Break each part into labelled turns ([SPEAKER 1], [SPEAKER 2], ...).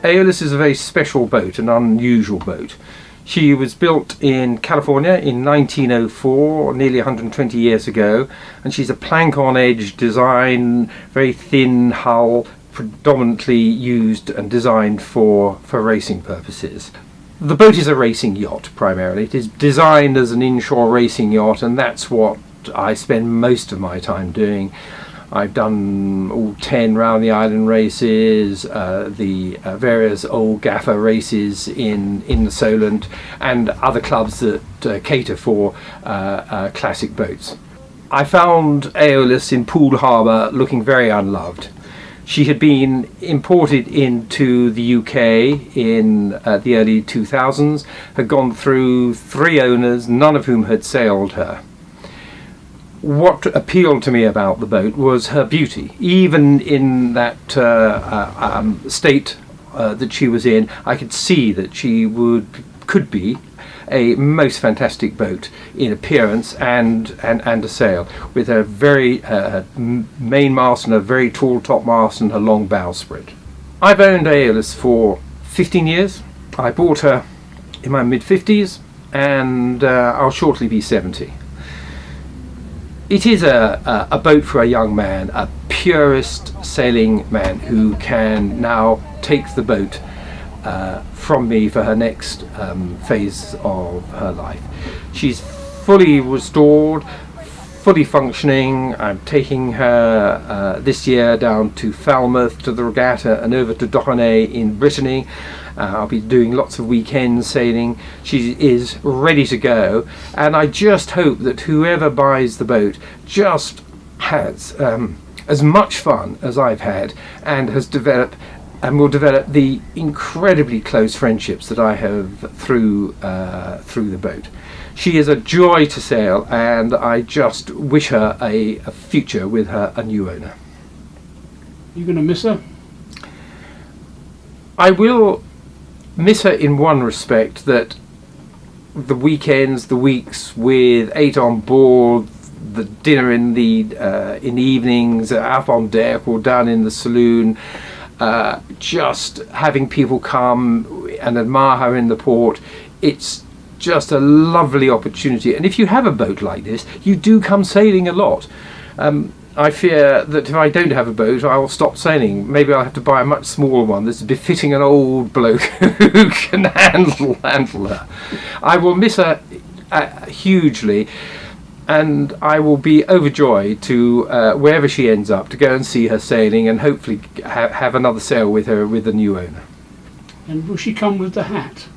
[SPEAKER 1] Aeolus is a very special boat, an unusual boat. She was built in California in 1904, nearly 120 years ago, and she's a plank-on-edge design, very thin hull, predominantly used and designed for racing purposes. The boat is a racing yacht, primarily. It is designed as an inshore racing yacht, and that's what I spend most of my time doing. I've done all 10 round the island races, the various old Gaff races in the Solent, and other clubs that cater for classic boats. I found Aeolus in Poole Harbour looking very unloved. She had been imported into the UK in the early 2000s, had gone through 3 owners, none of whom had sailed her. What appealed to me about the boat was her beauty. Even in that state that she was in, I could see that she could be a most fantastic boat in appearance and a sail, with a very main mast and a very tall top mast and a long bowsprit. I've owned Aeolus for 15 years. I bought her in my mid-50s, and I'll shortly be 70. It is a boat for a young man, a purist sailing man who can now take the boat from me for her next phase of her life. She's fully restored, fully functioning. I'm taking her this year down to Falmouth to the regatta and over to Dohonay in Brittany. I'll be doing lots of weekend sailing. She is ready to go, and I just hope that whoever buys the boat just has as much fun as I've had, and has developed and will develop the incredibly close friendships that I have through the boat. She is a joy to sail, and I just wish her a future with a new owner.
[SPEAKER 2] You going to miss her?
[SPEAKER 1] I will miss her in one respect, that the weekends, the weeks with 8 on board, the dinner in the evenings, up on deck or down in the saloon, just having people come and admire her in the port, it's just a lovely opportunity. And if you have a boat like this, you do come sailing a lot. I fear that if I don't have a boat, I will stop sailing. Maybe I'll have to buy a much smaller one that's befitting an old bloke who can handle her. I will miss her hugely, and I will be overjoyed to, wherever she ends up, to go and see her sailing and hopefully have another sail with her with a new owner.
[SPEAKER 2] And will she come with the hat?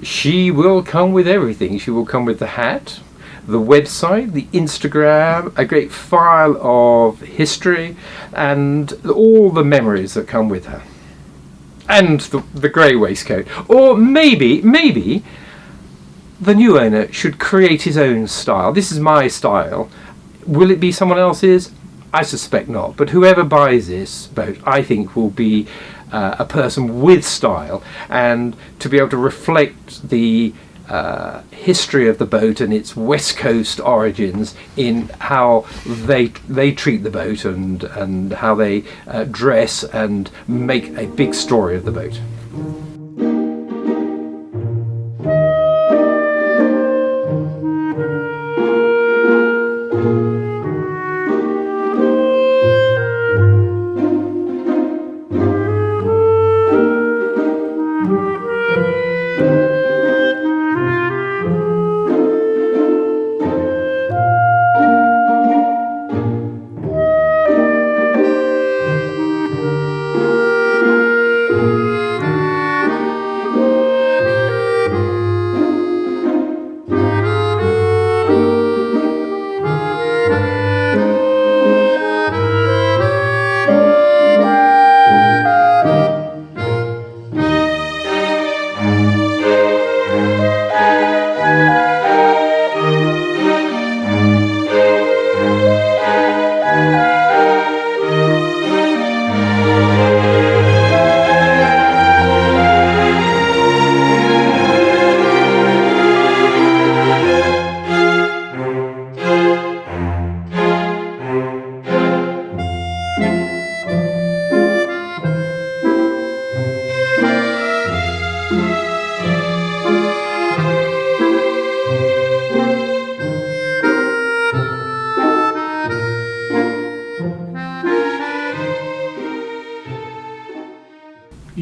[SPEAKER 1] She will come with everything. She will come with the hat, the website, the Instagram, a great file of history, and all the memories that come with her. And the grey waistcoat. Or maybe the new owner should create his own style. This is my style. Will it be someone else's? I suspect not. But whoever buys this boat, I think, will be a person with style, and to be able to reflect the history of the boat and its West Coast origins in how they treat the boat and how they dress and make a big story of the boat.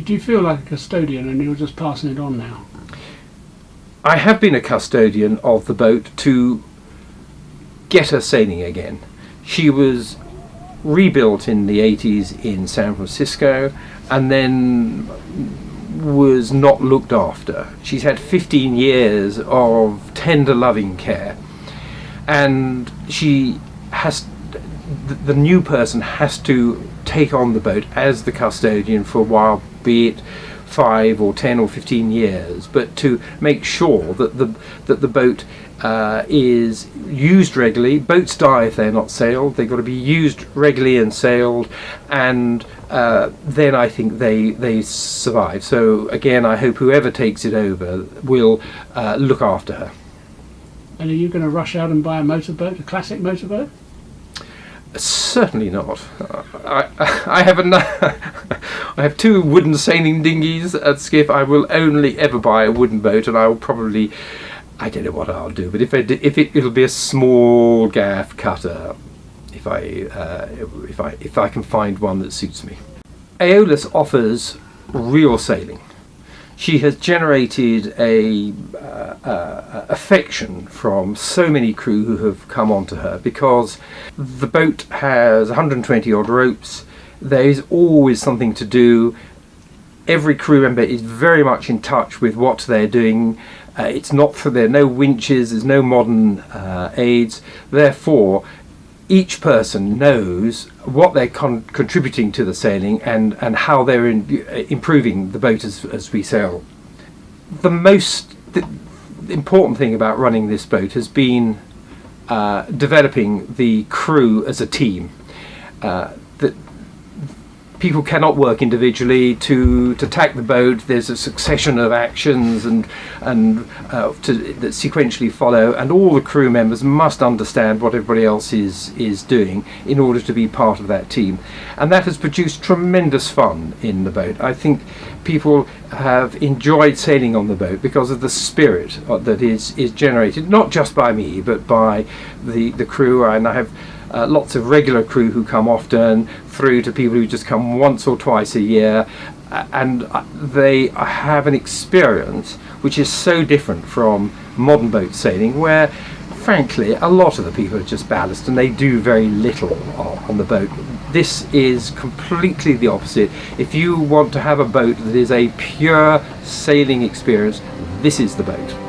[SPEAKER 2] Do you feel like a custodian and you're just passing it on now?
[SPEAKER 1] I have been a custodian of the boat to get her sailing again. She was rebuilt in the 80s in San Francisco and then was not looked after. She's had 15 years of tender loving care, and she has, the new person has to take on the boat as the custodian for a while, be it 5 or 10 or 15 years, but to make sure that the boat is used regularly. Boats die if they're not sailed. They've got to be used regularly and sailed, and then I think they survive. So again, I hope whoever takes it over will look after her.
[SPEAKER 2] And are you going to rush out and buy a motorboat, a classic motorboat?
[SPEAKER 1] Certainly not. I have I have 2 wooden sailing dinghies at Skiff. I will only ever buy a wooden boat, and I will probably, I don't know what I'll do, but it'll be a small Gaff cutter if I can find one that suits me. Aeolus offers real sailing. She has generated a affection from so many crew who have come onto her, because the boat has 120 odd ropes. There is always something to do. Every crew member is very much in touch with what they're doing. It's not for there are no winches, there's no modern aids. Therefore, each person knows what they're contributing to the sailing and how they're improving the boat as we sail. The most important thing about running this boat has been developing the crew as a team. That people cannot work individually to tack the boat. There's a succession of actions and that sequentially follow, and all the crew members must understand what everybody else is doing in order to be part of that team, and that has produced tremendous fun in the boat. I think people have enjoyed sailing on the boat because of the spirit that is generated, not just by me but by the crew, and I have lots of regular crew who come often, through to people who just come once or twice a year, and they have an experience which is so different from modern boat sailing, where frankly a lot of the people are just ballast and they do very little on the boat. This is completely the opposite. If you want to have a boat that is a pure sailing experience, this is the boat.